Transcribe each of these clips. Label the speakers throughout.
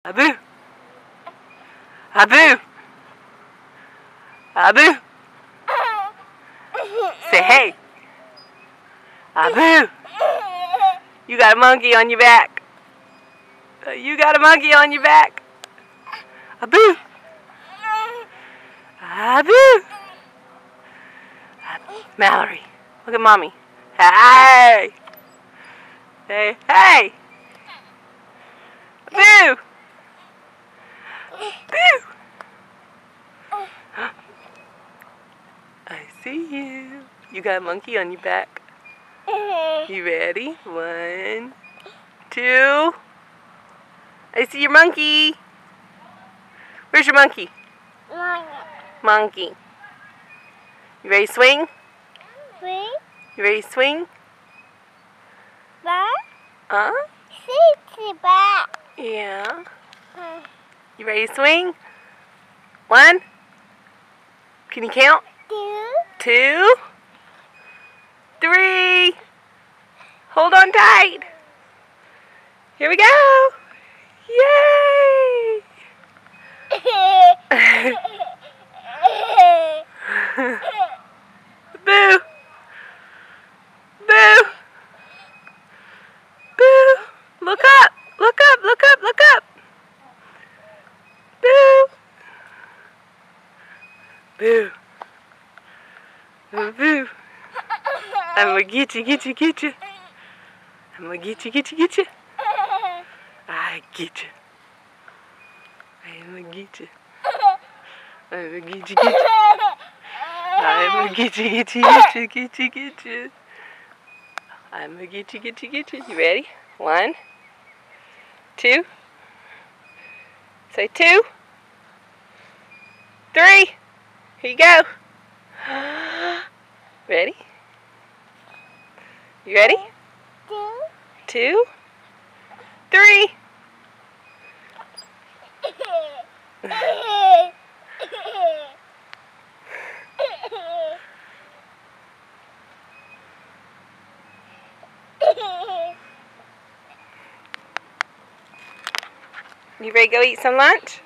Speaker 1: Abu! Abu! Abu! Say hey! Abu! You got a monkey on your back! You got a monkey on your back! Abu! Abu! Mallory, look at mommy. Hey! Hey, hey! Boo! Boo! I see you. You got a monkey on your back. You ready? 1, 2. I see your monkey. Where's your monkey? Monkey. You ready to swing?
Speaker 2: Swing?
Speaker 1: You ready to swing?
Speaker 2: Back?
Speaker 1: Huh?
Speaker 2: Sit back.
Speaker 1: Yeah. You ready to swing? 1. Can you count? 2. 3. Hold on tight. Here we go. Yay! Boo! Boo! Boo! Look up! Look up! Look up! Look up! Boo! Boo! Boo! I'm gonna get you, get you, get you. I'm gonna get you, get you, get you. I get you. I'm gonna get you. I'm gonna get you, get you. I'm gonna get you, get you, get you, get you, get you. I'm gonna get you, get you, get you. You ready? 1, 2. Say 2. 3. Here you go. Ready? You ready? 2, 3. You ready to go eat some lunch?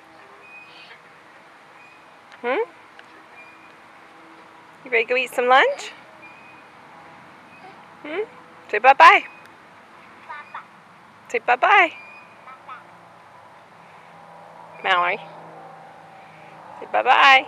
Speaker 1: You ready to go eat some lunch? Say bye-bye. Say bye-bye. Mallory. Say bye-bye.